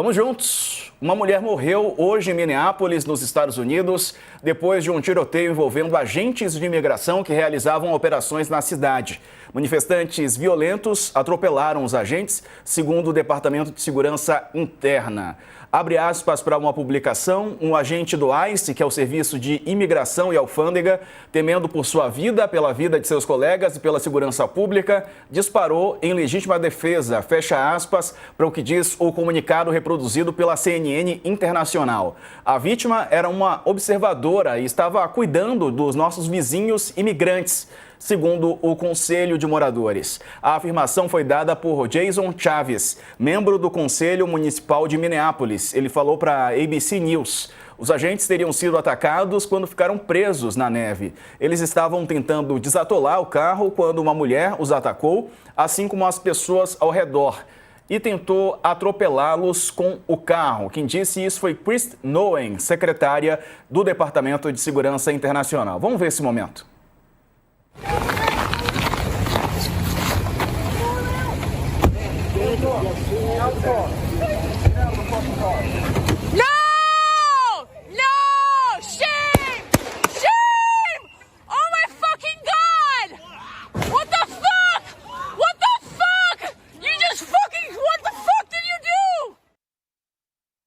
Vamos juntos. Uma mulher morreu hoje em Minneapolis, nos Estados Unidos, depois de um tiroteio envolvendo agentes de imigração que realizavam operações na cidade. Manifestantes violentos atropelaram os agentes, segundo o Departamento de Segurança Interna. Abre aspas para uma publicação, um agente do ICE, que é o Serviço de Imigração e Alfândega, temendo por sua vida, pela vida de seus colegas e pela segurança pública, disparou em legítima defesa, fecha aspas, para o que diz o comunicado reproduzido pela CNN Internacional. A vítima era uma observadora e estava cuidando dos nossos vizinhos imigrantes, segundo o Conselho de Moradores. A afirmação foi dada por Jason Chaves, membro do Conselho Municipal de Minneapolis. Ele falou para a ABC News. Os agentes teriam sido atacados quando ficaram presos na neve. Eles estavam tentando desatolar o carro quando uma mulher os atacou, assim como as pessoas ao redor, e tentou atropelá-los com o carro. Quem disse isso foi Chris Noen, secretária do Departamento de Segurança Internacional. Vamos ver esse momento.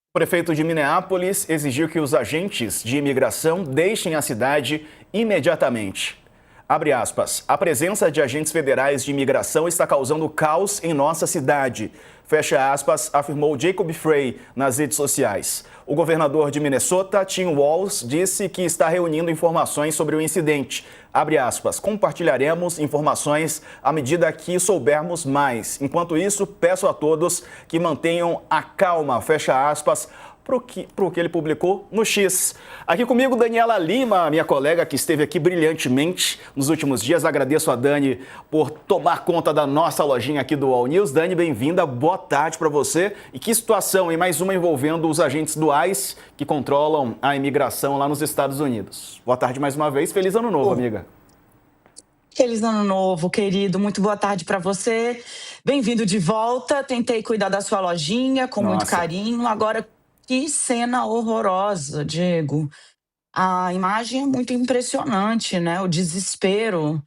O prefeito de Minneapolis exigiu que os agentes de imigração deixem a cidade imediatamente. Abre aspas, a presença de agentes federais de imigração está causando caos em nossa cidade. Fecha aspas, afirmou Jacob Frey nas redes sociais. O governador de Minnesota, Tim Walz, disse que está reunindo informações sobre o incidente. Abre aspas, compartilharemos informações à medida que soubermos mais. Enquanto isso, peço a todos que mantenham a calma, fecha aspas, para o que ele publicou no X. Aqui comigo, Daniela Lima, minha colega que esteve aqui brilhantemente nos últimos dias. Agradeço a Dani por tomar conta da nossa lojinha aqui do All News. Dani, bem-vinda, boa tarde para você. E que situação, e mais uma envolvendo os agentes do ICE que controlam a imigração lá nos Estados Unidos. Boa tarde mais uma vez, feliz ano novo, amiga. Feliz ano novo, querido. Muito boa tarde para você. Bem-vindo de volta. Tentei cuidar da sua lojinha com muito carinho. Agora, que cena horrorosa, Diego. A imagem é muito impressionante, né? O desespero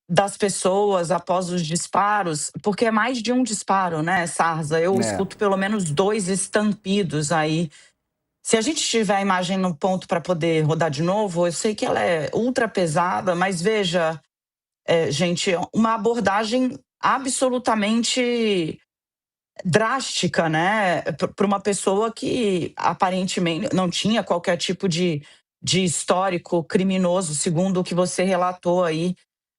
das pessoas após os disparos, porque é mais de um disparo, né, Sarza? Eu escuto pelo menos 2 estampidos aí. Se a gente tiver a imagem no ponto para poder rodar de novo, eu sei que ela é ultra pesada, mas veja, gente, uma abordagem absolutamente drástica, né, para uma pessoa que aparentemente não tinha qualquer tipo de histórico criminoso, segundo o que você relatou aí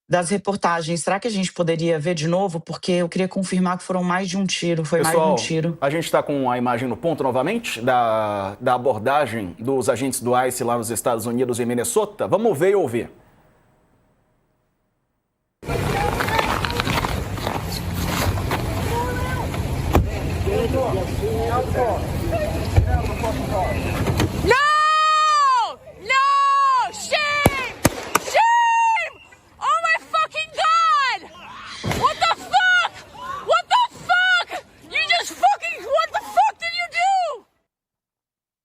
das reportagens. Será que a gente poderia ver de novo? Porque eu queria confirmar que foram mais de um tiro, foi mais de um tiro. A gente está com a imagem no ponto novamente da abordagem dos agentes do ICE lá nos Estados Unidos, em Minnesota. Vamos ver e ouvir.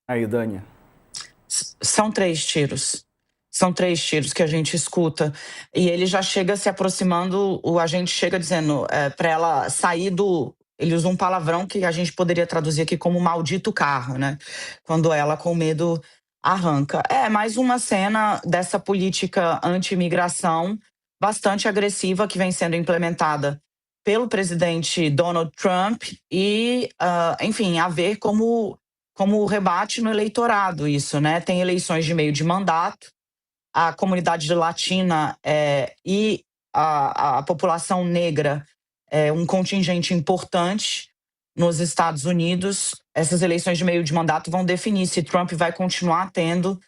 Aí, Dani. São 3 tiros. São 3 tiros que a gente escuta. E ele já chega se aproximando, o agente chega dizendo para ela sair do... Ele usa um palavrão que a gente poderia traduzir aqui como maldito carro, né? Quando ela, com medo, arranca. É mais uma cena dessa política anti-imigração bastante agressiva que vem sendo implementada pelo presidente Donald Trump e, enfim, a ver como rebate no eleitorado isso, né? Tem eleições de meio de mandato, a comunidade latina e a população negra é um contingente importante nos Estados Unidos. Essas eleições de meio de mandato vão definir se Trump vai continuar tendo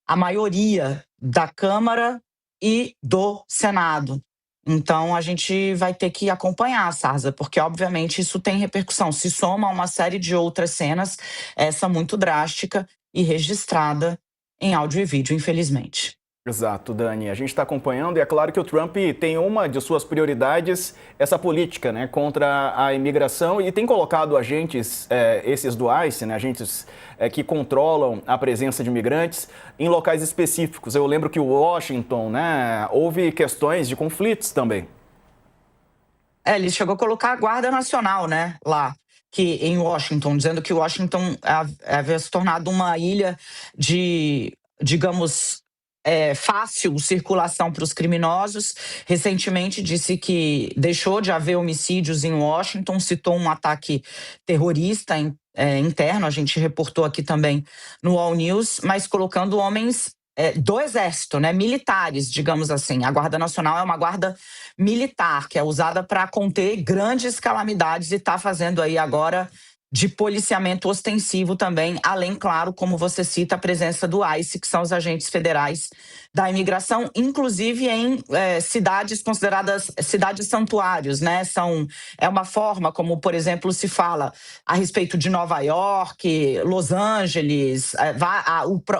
a maioria da Câmara e do Senado. Então, a gente vai ter que acompanhar, Sarza, porque, obviamente, isso tem repercussão. Se soma a uma série de outras cenas, essa muito drástica e registrada em áudio e vídeo, infelizmente. Exato, Dani. A gente está acompanhando e é claro que o Trump tem uma de suas prioridades, essa política, né, contra a imigração e tem colocado agentes, esses do ICE, né, agentes que controlam a presença de imigrantes em locais específicos. Eu lembro que o Washington, né, houve questões de conflitos também. Ele chegou a colocar a Guarda Nacional, né, lá, que em Washington, dizendo que Washington havia se tornado uma ilha de, digamos, fácil circulação para os criminosos. Recentemente disse que deixou de haver homicídios em Washington, citou um ataque terrorista interno, a gente reportou aqui também no All News, mas colocando homens do exército, né, militares, digamos assim. A Guarda Nacional é uma guarda militar que é usada para conter grandes calamidades e está fazendo aí agora de policiamento ostensivo também, além, claro, como você cita, a presença do ICE, que são os agentes federais da imigração, inclusive em cidades consideradas cidades santuários, né? É uma forma como, por exemplo, se fala a respeito de Nova York, Los Angeles,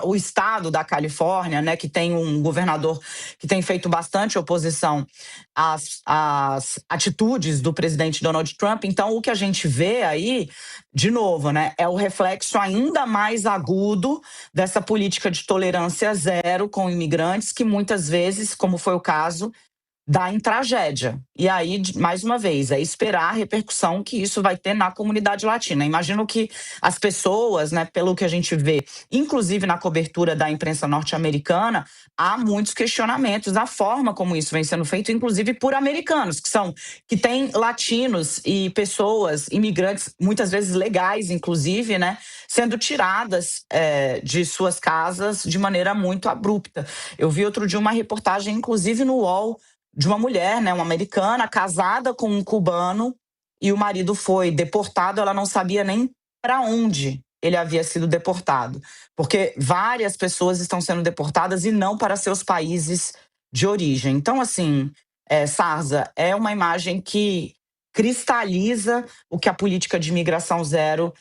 o estado da Califórnia, né? Que tem um governador que tem feito bastante oposição às atitudes do presidente Donald Trump. Então, o que a gente vê aí, de novo, né, é o reflexo ainda mais agudo dessa política de tolerância zero com imigrantes, que muitas vezes, como foi o caso, dá em tragédia. E aí, mais uma vez, é esperar a repercussão que isso vai ter na comunidade latina. Imagino que as pessoas, né, pelo que a gente vê, inclusive na cobertura da imprensa norte-americana, há muitos questionamentos da forma como isso vem sendo feito, inclusive por americanos, que têm latinos e pessoas, imigrantes, muitas vezes legais, inclusive, né, sendo tiradas de suas casas de maneira muito abrupta. Eu vi outro dia uma reportagem, inclusive no UOL, de uma mulher, né, uma americana, casada com um cubano, e o marido foi deportado, ela não sabia nem para onde ele havia sido deportado, porque várias pessoas estão sendo deportadas e não para seus países de origem. Então, assim, Sarza, é uma imagem que cristaliza o que a política de imigração zero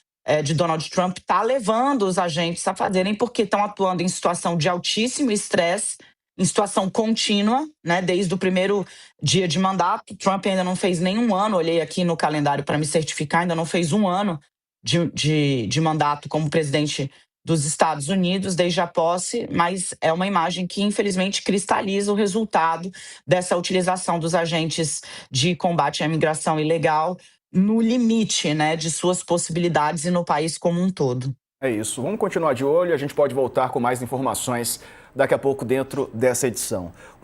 de Donald Trump está levando os agentes a fazerem, porque estão atuando em situação de altíssimo estresse, em situação contínua, né, desde o primeiro dia de mandato. Trump ainda não fez nenhum ano, olhei aqui no calendário para me certificar, ainda não fez um ano de mandato como presidente dos Estados Unidos, desde a posse, mas é uma imagem que, infelizmente, cristaliza o resultado dessa utilização dos agentes de combate à imigração ilegal no limite, né, de suas possibilidades e no país como um todo. É isso. Vamos continuar de olho. A gente pode voltar com mais informações daqui a pouco dentro dessa edição.